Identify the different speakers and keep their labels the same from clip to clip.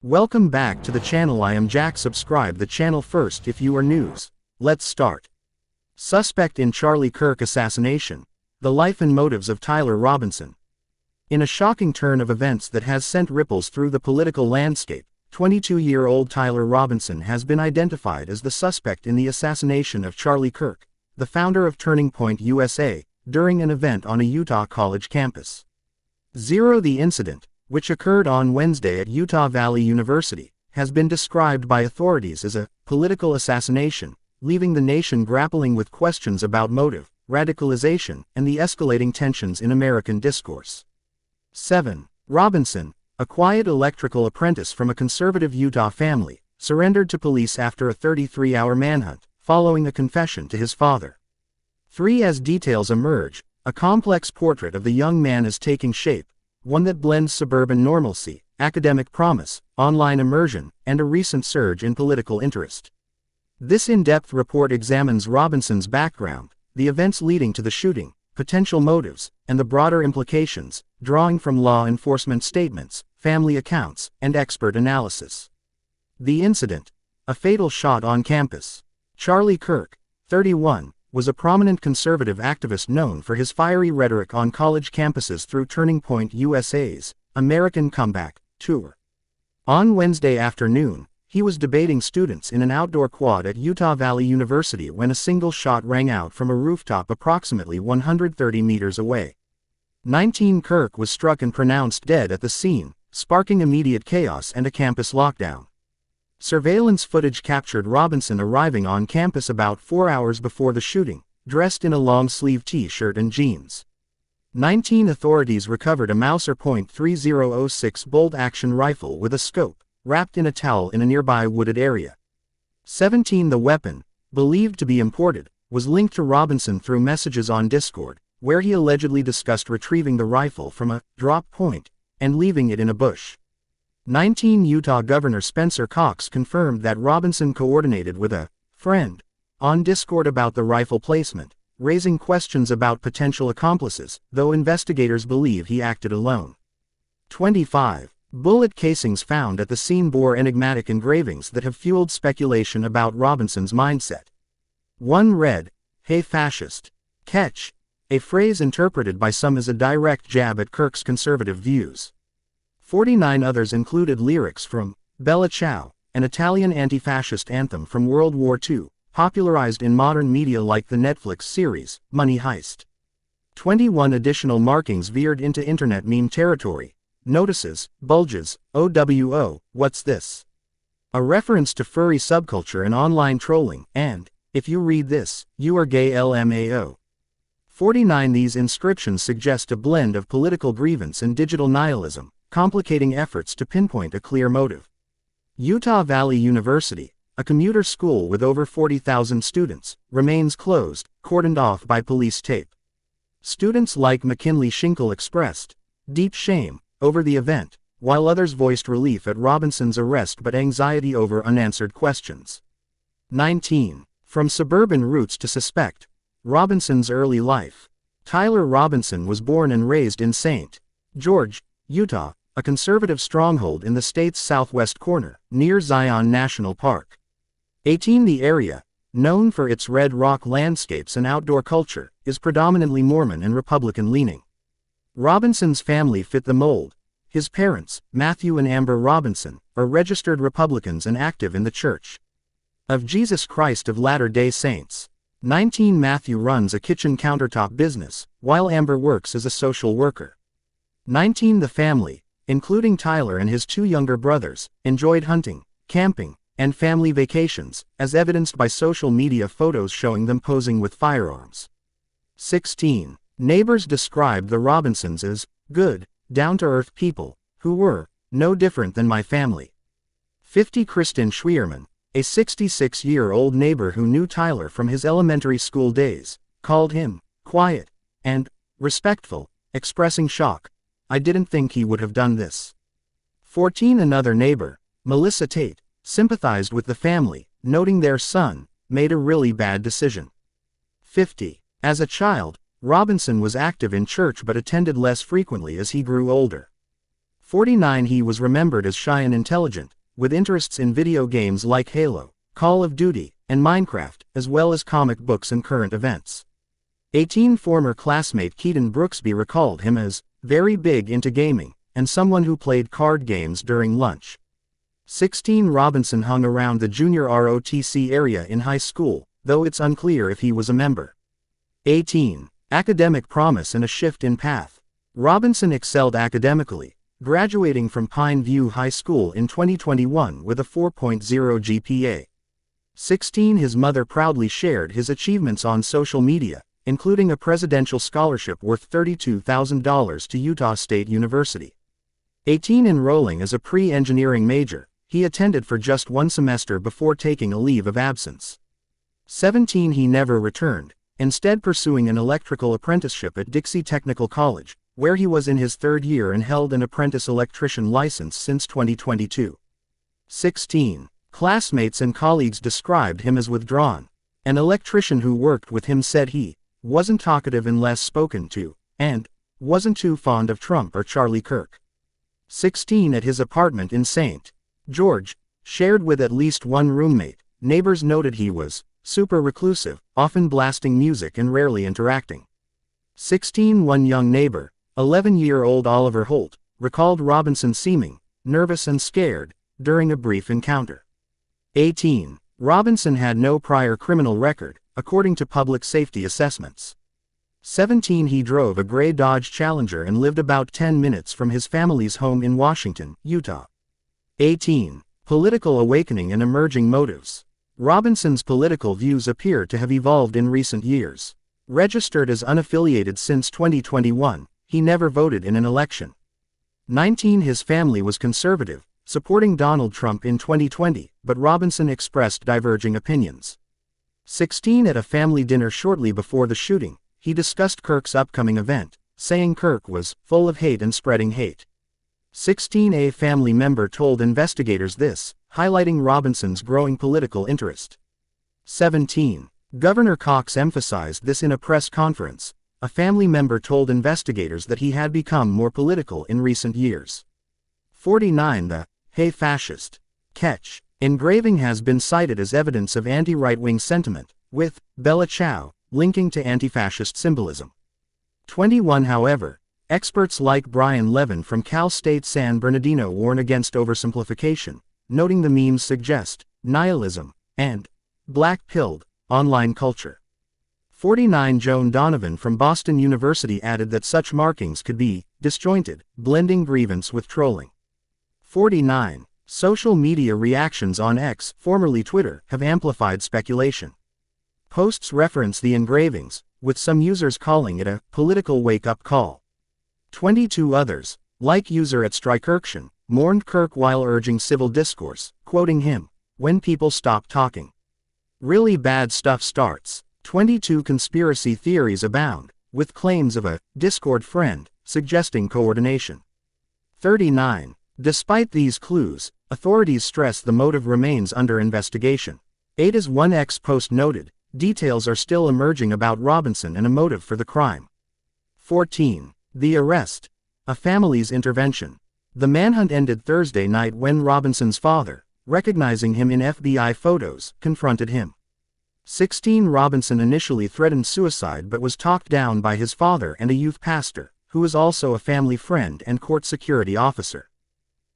Speaker 1: Welcome back to the channel. I am Jack. Subscribe the channel first if you are news. Let's start. Suspect in Charlie Kirk assassination. The life and motives of Tyler Robinson. In a shocking turn of events that has sent ripples through the political landscape, 22-year-old Tyler Robinson has been identified as the suspect in the assassination of Charlie Kirk, the founder of Turning Point USA, during an event on a Utah college campus. The incident, which occurred on Wednesday at Utah Valley University, has been described by authorities as a political assassination, leaving the nation grappling with questions about motive, radicalization, and the escalating tensions in American discourse. 7. Robinson, a quiet electrical apprentice from a conservative Utah family, surrendered to police after a 33-hour manhunt, following a confession to his father. 3. As details emerge, a complex portrait of the young man is taking shape, one that blends suburban normalcy, academic promise, online immersion, and a recent surge in political interest. This in-depth report examines Robinson's background, the events leading to the shooting, potential motives, and the broader implications, drawing from law enforcement statements, family accounts, and expert analysis. The incident: a fatal shot on campus. Charlie Kirk, 31, was a prominent conservative activist known for his fiery rhetoric on college campuses through Turning Point USA's American Comeback Tour. On Wednesday afternoon, he was debating students in an outdoor quad at Utah Valley University when a single shot rang out from a rooftop approximately 130 meters away. 19 Kirk was struck and pronounced dead at the scene, sparking immediate chaos and a campus lockdown. Surveillance footage captured Robinson arriving on campus about 4 hours before the shooting, dressed in a long-sleeve t-shirt and jeans. 19 Authorities recovered a Mauser .3006 bolt-action rifle with a scope, wrapped in a towel in a nearby wooded area. 17 The weapon, believed to be imported, was linked to Robinson through messages on Discord, where he allegedly discussed retrieving the rifle from a drop point and leaving it in a bush. 19 Utah Governor Spencer Cox confirmed that Robinson coordinated with a friend on Discord about the rifle placement, raising questions about potential accomplices, though investigators believe he acted alone. 25 Bullet casings found at the scene bore enigmatic engravings that have fueled speculation about Robinson's mindset. One read, "Hey fascist. Catch," a phrase interpreted by some as a direct jab at Kirk's conservative views. 49 others included lyrics from Bella Ciao, an Italian anti-fascist anthem from World War II, popularized in modern media like the Netflix series, Money Heist. 21 additional markings veered into internet meme territory. Notices, bulges, OWO, what's this? A reference to furry subculture and online trolling, and, if you read this, you are gay LMAO. 49 These inscriptions suggest a blend of political grievance and digital nihilism, complicating efforts to pinpoint a clear motive. Utah Valley University, a commuter school with over 40,000 students, remains closed, cordoned off by police tape. Students like McKinley Schinkel expressed deep shame over the event, while others voiced relief at Robinson's arrest but anxiety over unanswered questions. 19. From suburban roots to suspect. Robinson's early life. Tyler Robinson was born and raised in St. George, Utah, a conservative stronghold in the state's southwest corner, near Zion National Park. 18 The area, known for its red rock landscapes and outdoor culture, is predominantly Mormon and Republican-leaning. Robinson's family fit the mold. His parents, Matthew and Amber Robinson, are registered Republicans and active in the Church of Jesus Christ of Latter-day Saints. 19 Matthew runs a kitchen countertop business, while Amber works as a social worker. 19 The family, including Tyler and his two younger brothers, enjoyed hunting, camping, and family vacations, as evidenced by social media photos showing them posing with firearms. 16. Neighbors described the Robinsons as good, down-to-earth people, who were no different than my family. 50 Kristen Schwierman, a 66-year-old neighbor who knew Tyler from his elementary school days, called him quiet and respectful, expressing shock. "I didn't think he would have done this." 14 Another neighbor, Melissa Tate, sympathized with the family, noting their son made a really bad decision. 50. As a child, Robinson was active in church but attended less frequently as he grew older. 49 He was remembered as shy and intelligent, with interests in video games like Halo, Call of Duty, and Minecraft, as well as comic books and current events. 18 Former classmate Keaton Brooksby recalled him as very big into gaming, and someone who played card games during lunch. 16 Robinson hung around the junior ROTC area in high school, though it's unclear if he was a member. 18 Academic promise and a shift in path. Robinson excelled academically, graduating from Pine View High School in 2021 with a 4.0 GPA. 16 His mother proudly shared his achievements on social media, including a presidential scholarship worth $32,000 to Utah State University. 18 Enrolling as a pre-engineering major, he attended for just one semester before taking a leave of absence. 17 He never returned, instead pursuing an electrical apprenticeship at Dixie Technical College, where he was in his third year and held an apprentice electrician license since 2022. 16 Classmates and colleagues described him as withdrawn. An electrician who worked with him said he wasn't talkative unless spoken to, and wasn't too fond of Trump or Charlie Kirk. 16 At his apartment in St. George, shared with at least one roommate, neighbors noted he was super reclusive, often blasting music and rarely interacting. 16 One young neighbor, 11-year-old Oliver Holt, recalled Robinson seeming nervous and scared during a brief encounter. 18 Robinson had no prior criminal record, according to public safety assessments. 17 He drove a gray Dodge Challenger and lived about 10 minutes from his family's home in Washington, Utah. 18 Political awakening and emerging motives. Robinson's political views appear to have evolved in recent years. Registered as unaffiliated since 2021, he never voted in an election. 19 His family was conservative, supporting Donald Trump in 2020, but Robinson expressed diverging opinions. 16 At a family dinner shortly before the shooting, he discussed Kirk's upcoming event, saying Kirk was full of hate and spreading hate. 16 A family member told investigators this, highlighting Robinson's growing political interest. 17 Governor Cox emphasized this in a press conference. A family member told investigators that he had become more political in recent years. 49 The "Hey Fascist" catch engraving has been cited as evidence of anti-right-wing sentiment, with Bella Ciao linking to anti-fascist symbolism. 21 However, experts like Brian Levin from Cal State San Bernardino warn against oversimplification, noting the memes suggest nihilism and black-pilled online culture. 49 Joan Donovan from Boston University added that such markings could be disjointed, blending grievance with trolling. 49 Social media reactions on X, formerly Twitter, have amplified speculation. Posts reference the engravings, with some users calling it a political wake-up call. 22 others, like user at Strikirkshin, mourned Kirk while urging civil discourse, quoting him, "When people stop talking, really bad stuff starts." 22 Conspiracy theories abound, with claims of a Discord friend suggesting coordination. 39 Despite these clues, authorities stress the motive remains under investigation. 8 As one X post noted, details are still emerging about Robinson and a motive for the crime. 14 The arrest. A family's intervention. The manhunt ended Thursday night when Robinson's father, recognizing him in FBI photos, confronted him. 16 Robinson initially threatened suicide but was talked down by his father and a youth pastor, who is also a family friend and court security officer.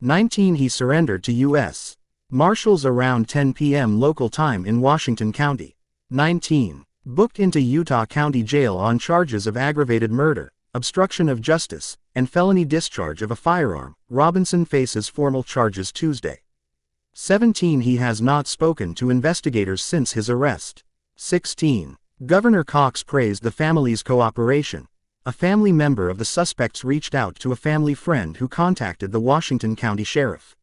Speaker 1: 19 He surrendered to U.S. Marshals around 10 p.m. local time in Washington County. 19 Booked into Utah County Jail on charges of aggravated murder, obstruction of justice, and felony discharge of a firearm. Robinson faces formal charges Tuesday. 17 He has not spoken to investigators since his arrest. 16 Governor Cox praised the family's cooperation. A family member of the suspects reached out to a family friend who contacted the Washington County Sheriff.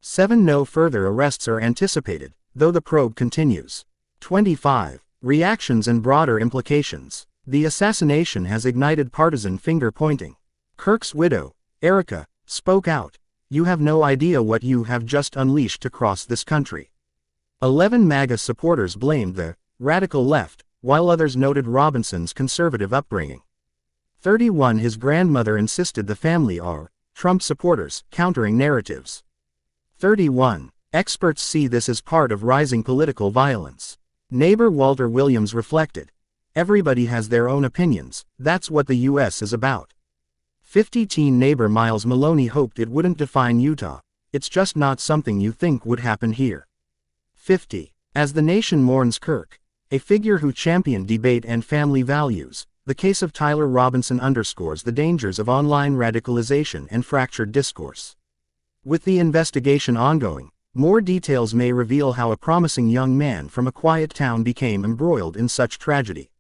Speaker 1: 7 No further arrests are anticipated, though the probe continues. 25 Reactions and broader implications. The assassination has ignited partisan finger-pointing. Kirk's widow, Erica, spoke out, "You have no idea what you have just unleashed across this country." 11 MAGA supporters blamed the radical left, while others noted Robinson's conservative upbringing. 31 His grandmother insisted the family are Trump supporters, countering narratives. 31. Experts see this as part of rising political violence. Neighbor Walter Williams reflected. Everybody has their own opinions, that's what the U.S. is about. 50. Teen neighbor Miles Maloney hoped it wouldn't define Utah. It's just not something you think would happen here. 50. As the nation mourns Kirk, a figure who championed debate and family values, the case of Tyler Robinson underscores the dangers of online radicalization and fractured discourse. With the investigation ongoing, more details may reveal how a promising young man from a quiet town became embroiled in such tragedy.